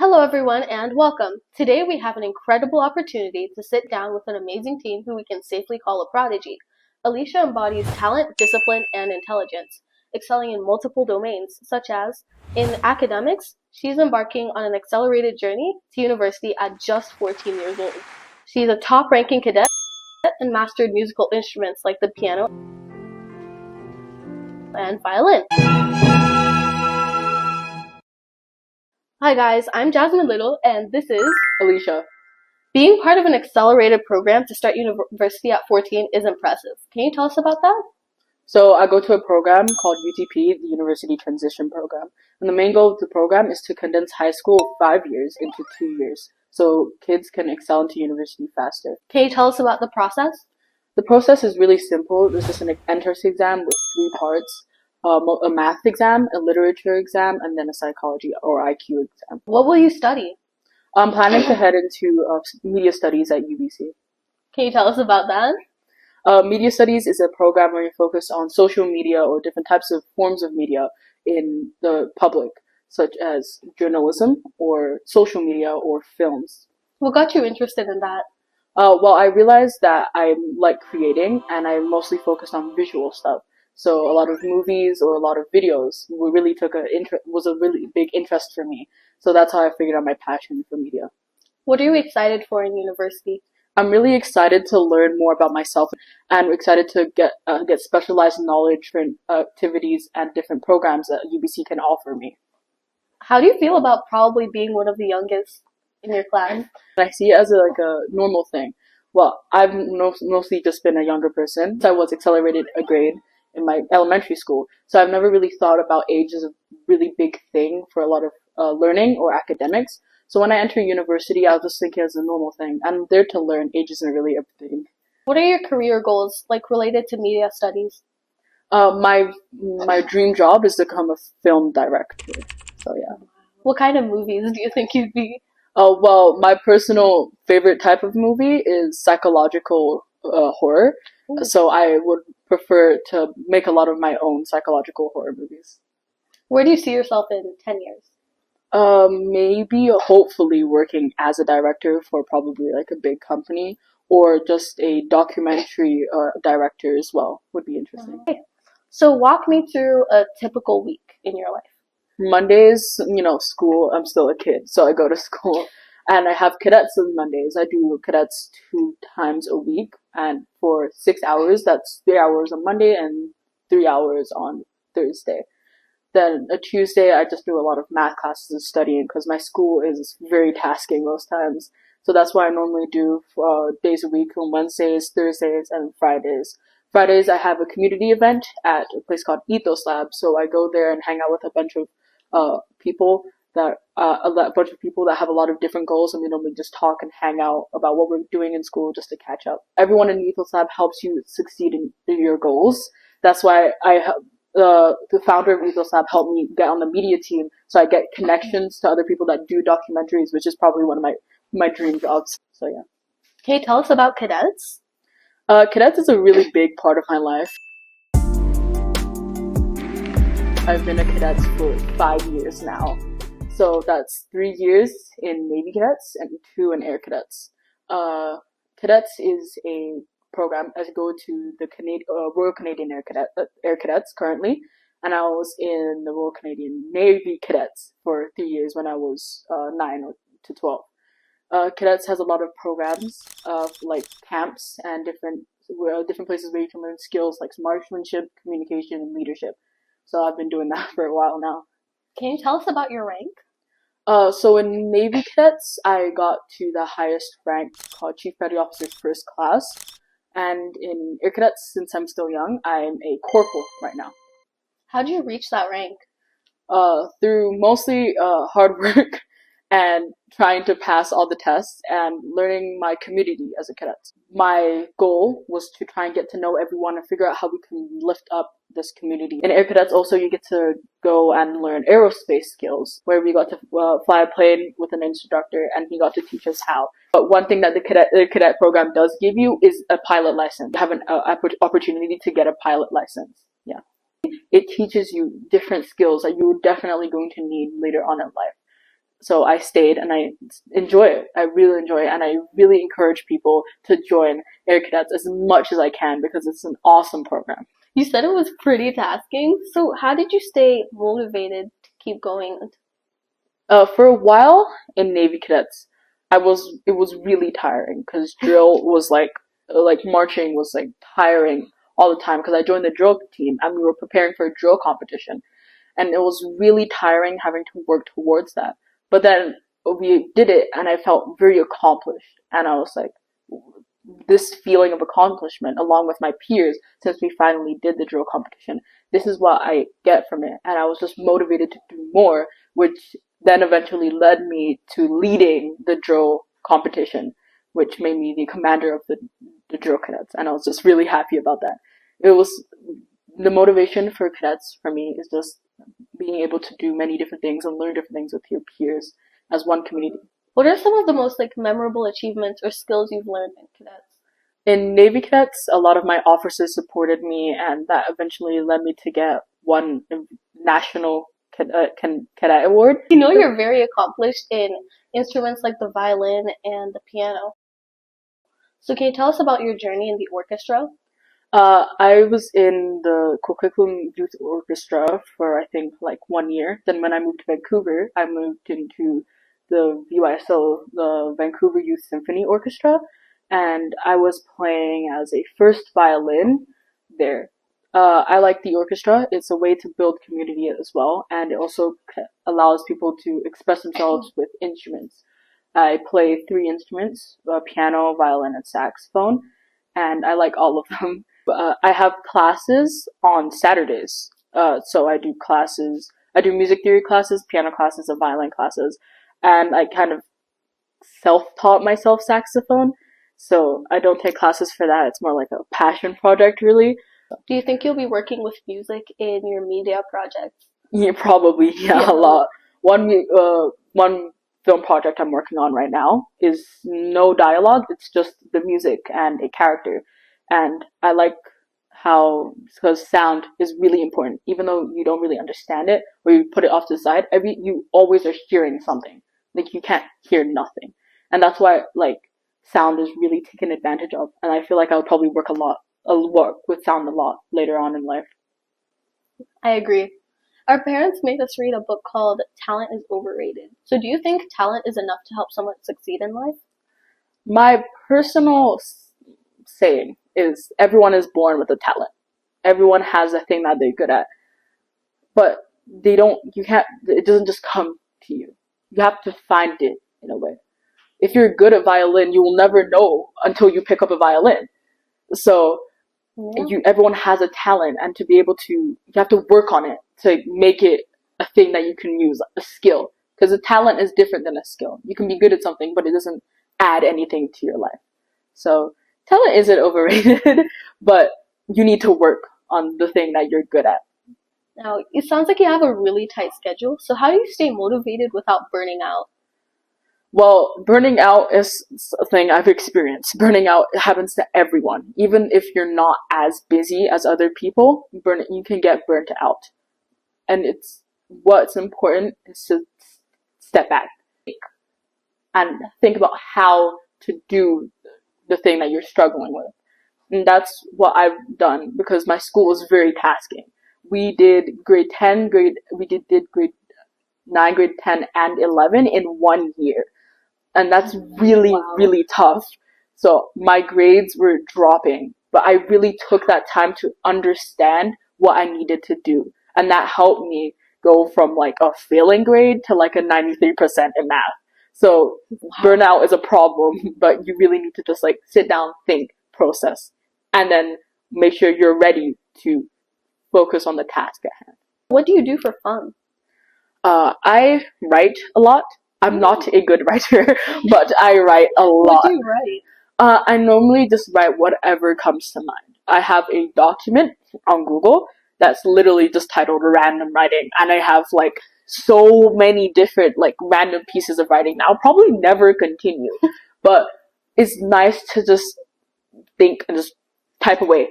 Hello everyone and welcome. Today we have an incredible opportunity to sit down with an amazing team who we can safely call a prodigy. Alicia embodies talent, discipline, and intelligence, excelling in multiple domains, such as in academics, she's embarking on an accelerated journey to university at just 14 years old. She's a top-ranking cadet and mastered musical instruments like the piano and violin. Hi guys, I'm Jasmin Little and this is Alicia. Being part of an accelerated program to start university at 14 is impressive. Can you tell us about that? So I go to a program called UTP, the University Transition Program. And the main goal of the program is to condense high school 5 years into 2 years so kids can excel into university faster. Can you tell us about the process? The process is really simple. There's just an entrance exam with 3 parts. A math exam, a literature exam, and then a psychology or IQ exam. What will you study? I'm planning to head into media studies at UBC. Can you tell us about that? Media studies is a program where you focus on social media or different types of forms of media in the public, such as journalism or social media or films. What got you interested in that? Well, I realized that I like creating and I mostly focused on visual stuff. So a lot of movies or a lot of videos was a really big interest for me. So that's how I figured out my passion for media. What are you excited for in university? I'm really excited to learn more about myself and excited to get specialized knowledge for activities and different programs that UBC can offer me. How do you feel about probably being one of the youngest in your class? I see it as a normal thing. Well, I've mostly just been a younger person. I was accelerated a grade in my elementary school. So I've never really thought about age as a really big thing for a lot of learning or academics. So when I enter university, I'll just think it as a normal thing. I'm there to learn. Age isn't really a thing. What are your career goals, like related to media studies? My dream job is to become a film director. So yeah. What kind of movies do you think you'd be? Well, my personal favorite type of movie is psychological horror. Ooh. So I would prefer to make a lot of my own psychological horror movies. Where do you see yourself in 10 years? Maybe hopefully working as a director for probably like a big company or just a documentary director as well would be interesting. Okay. So walk me through a typical week in your life. Mondays, school, I'm still a kid, so I go to school. And I have cadets on Mondays. I do cadets 2 times a week. And for 6 hours, that's 3 hours on Monday and 3 hours on Thursday. Then a Tuesday, I just do a lot of math classes and studying because my school is very tasking most times. So that's why I normally do days a week on Wednesdays, Thursdays, and Fridays. Fridays, I have a community event at a place called Ethos Lab. So I go there and hang out with a bunch of people that have a lot of different goals, and we normally just talk and hang out about what we're doing in school just to catch up. Everyone in Ethos Lab helps you succeed in your goals. That's why the founder of Ethos Lab helped me get on the media team, so I get connections to other people that do documentaries, which is probably one of my dream jobs. So yeah. Can you tell us about cadets? Cadets is a really big part of my life. I've been a cadet for 5 years now. So that's 3 years in Navy Cadets and 2 in Air Cadets. Cadets is a program. I go to the Royal Canadian Air Cadets currently, and I was in the Royal Canadian Navy Cadets for 3 years when I was 9 to 12. Cadets has a lot of programs like camps and different places where you can learn skills like marksmanship, communication, and leadership. So I've been doing that for a while now. Can you tell us about your rank? So in Navy Cadets, I got to the highest rank called Chief Petty Officer First Class. And in Air Cadets, since I'm still young, I'm a corporal right now. How did you reach that rank? Through mostly hard work and trying to pass all the tests and learning my community as a cadet. My goal was to try and get to know everyone and figure out how we can lift up this community. In Air Cadets also you get to go and learn aerospace skills, where we got to fly a plane with an instructor and he got to teach us how. But one thing that the cadet program does give you is a pilot license. You have an opportunity to get a pilot license. Yeah. It teaches you different skills that you're definitely going to need later on in life. So I stayed and I enjoy it. I really enjoy it, and I really encourage people to join Air Cadets as much as I can because it's an awesome program. You said it was pretty tasking, so how did you stay motivated to keep going? For a while in Navy Cadets, it was really tiring because drill was like marching was like tiring all the time because I joined the drill team and we were preparing for a drill competition, and it was really tiring having to work towards that. But then we did it and I felt very accomplished, and I was like, this feeling of accomplishment along with my peers since we finally did the drill competition, this is what I get from it, and I was just motivated to do more, which then eventually led me to leading the drill competition, which made me the commander of the drill cadets, and I was just really happy about that. It was the motivation for cadets for me is just being able to do many different things and learn different things with your peers as one community. What are some of the most memorable achievements or skills you've learned in cadets? In Navy Cadets, a lot of my officers supported me, and that eventually led me to get one national cadet award. You're very accomplished in instruments like the violin and the piano. So can you tell us about your journey in the orchestra? I was in the Coquitlam Youth Orchestra for I think like 1 year. Then when I moved to Vancouver, I moved into the VYSO, the Vancouver Youth Symphony Orchestra, and I was playing as a first violin there. I like the orchestra. It's a way to build community as well, and it also allows people to express themselves with instruments. I play 3 instruments, piano, violin, and saxophone, and I like all of them. I have classes on Saturdays. So I do music theory classes, piano classes, and violin classes, and I kind of self-taught myself saxophone. So I don't take classes for that. It's more like a passion project, really. Do you think you'll be working with music in your media projects? Yeah, probably. Yeah, a lot. One film project I'm working on right now is no dialogue. It's just the music and a character. And I like how, because sound is really important, even though you don't really understand it or you put it off to the side, you always are hearing something. Like you can't hear nothing. And that's why sound is really taken advantage of. And I feel like I would probably work with sound a lot later on in life. I agree. Our parents made us read a book called Talent is Overrated. So do you think talent is enough to help someone succeed in life? My personal saying is everyone is born with a talent. Everyone has a thing that they're good at. But it doesn't just come to you. You have to find it in a way. If you're good at violin, you will never know until you pick up a violin. So everyone has a talent, and to be able to, you have to work on it to make it a thing that you can use, a skill. Because a talent is different than a skill. You can be good at something, but it doesn't add anything to your life. So talent isn't overrated, but you need to work on the thing that you're good at. Now, it sounds like you have a really tight schedule. So how do you stay motivated without burning out? Well, burning out is a thing I've experienced. Burning out happens to everyone. Even if you're not as busy as other people, you can get burnt out. And what's important is to step back and think about how to do the thing that you're struggling with. And that's what I've done because my school was very tasking. We did grade 10, grade 9, grade 10, and 11 in 1 year. And that's really, really tough. So my grades were dropping, but I really took that time to understand what I needed to do. And that helped me go from a failing grade to a 93% in math. So burnout is a problem, but you really need to just sit down, think, process, and then make sure you're ready to focus on the task at hand. What do you do for fun? I write a lot. I'm not a good writer, but I write a lot. What do you write? I normally just write whatever comes to mind. I have a document on Google that's literally just titled random writing, and I have so many different random pieces of writing that I'll probably never continue. But it's nice to just think and just type away.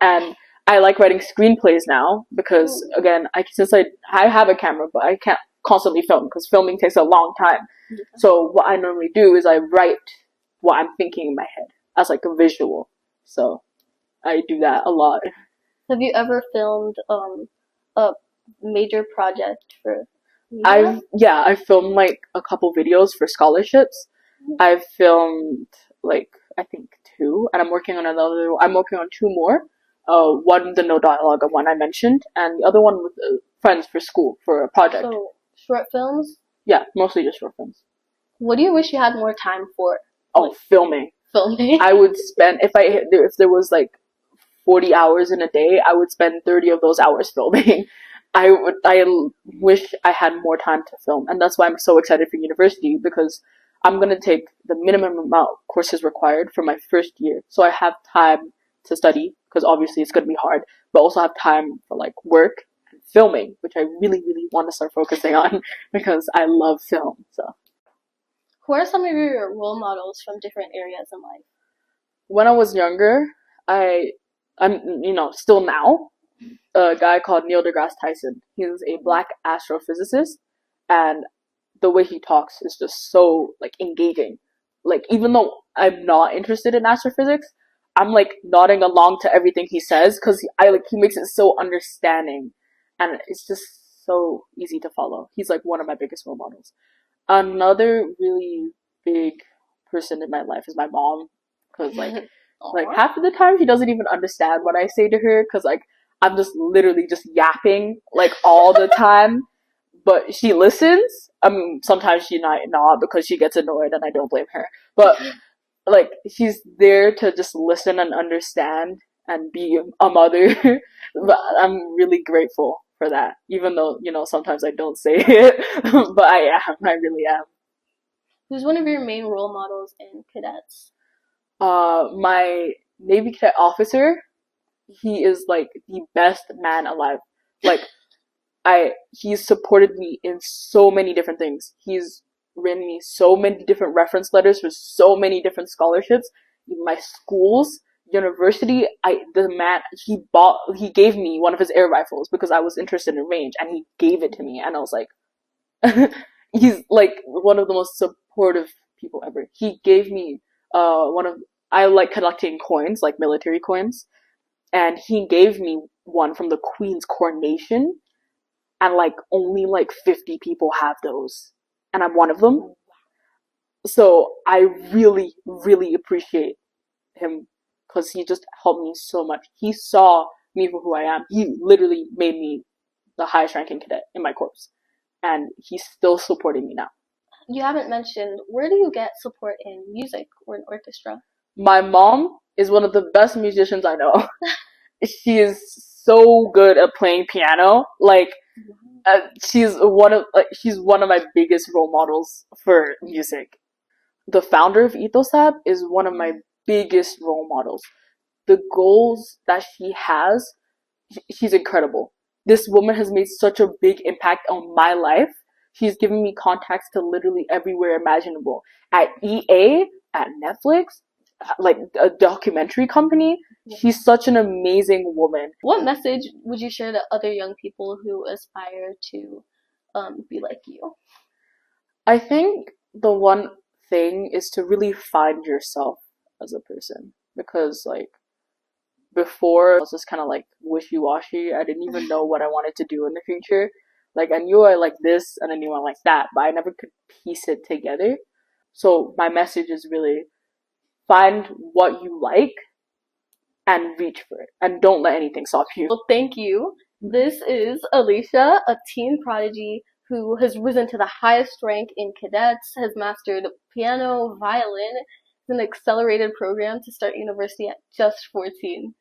And I like writing screenplays now because again, since I have a camera, but I can't constantly film because filming takes a long time. Yeah. So what I normally do is I write what I'm thinking in my head as like a visual. So I do that a lot. Have you ever filmed a major project for media? I filmed like a couple videos for scholarships. I've filmed like I think two, and I'm working on another. I'm working on two more. One the no dialogue one I mentioned, and the other one with friends for school for a project. So short films. Yeah, mostly just short films. What do you wish you had more time for? Oh, filming. Filming. I would spend if there was like 40 hours in a day, I would spend 30 of those hours filming. I wish I had more time to film, and that's why I'm so excited for university because I'm gonna take the minimum amount of courses required for my first year, so I have time to study because obviously it's gonna be hard, but also have time for like work and filming, which I really really want to start focusing on because I love film. So, Who are some of your role models from different areas in life? when I was younger, I'm still now a guy called Neil deGrasse Tyson. He's a black astrophysicist, and the way he talks is just so like engaging. Like even though I'm not interested in astrophysics, I'm like nodding along to everything he says because he makes it so understanding, and it's just so easy to follow. He's like one of my biggest role models. Another really big person in my life is my mom because like half of the time she doesn't even understand what I say to her because like I'm just literally just yapping like all the time, but she listens. Sometimes she might not because she gets annoyed and I don't blame her. But like she's there to just listen and understand and be a mother. But I'm really grateful for that, even though sometimes I don't say it, but I really am. Who's one of your main role models in cadets? My Navy cadet officer, he is like the best man alive. Like he's supported me in so many different things. He's written me so many different reference letters for so many different scholarships. My schools, university, he gave me one of his air rifles because I was interested in range, and he gave it to me, and I was like, he's like one of the most supportive people ever. He gave me I like collecting coins, like military coins, and he gave me one from the Queen's coronation, and like only like 50 people have those, and I'm one of them. So I really really appreciate him because he just helped me so much. He saw me for who I am. He literally made me the highest ranking cadet in my corps, and he's still supporting me now. You haven't mentioned, where do you get support in music or in orchestra? My mom is one of the best musicians I know. She is so good at playing piano. Like she's one of my biggest role models for music. The founder of Ethosab is one of my biggest role models. The goals that she has, she's incredible. This woman has made such a big impact on my life. She's given me contacts to literally everywhere imaginable. At EA, at Netflix, like a documentary company. She's such an amazing woman. What message would you share to other young people who aspire to be like you? I think the one thing is to really find yourself as a person, because like before I was just kind of like wishy-washy. I didn't even know what I wanted to do in the future. Like I knew I liked this and I knew I liked that, but I never could piece it together. So my message is really find what you like and reach for it, and don't let anything stop you. Well, thank you. This is Alicia, a teen prodigy who has risen to the highest rank in cadets, has mastered piano, violin. It's an accelerated program to start university at just 14.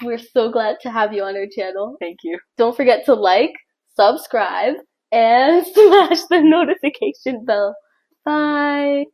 We're so glad to have you on our channel. Thank you. Don't forget to like, subscribe, and smash the notification bell. Bye!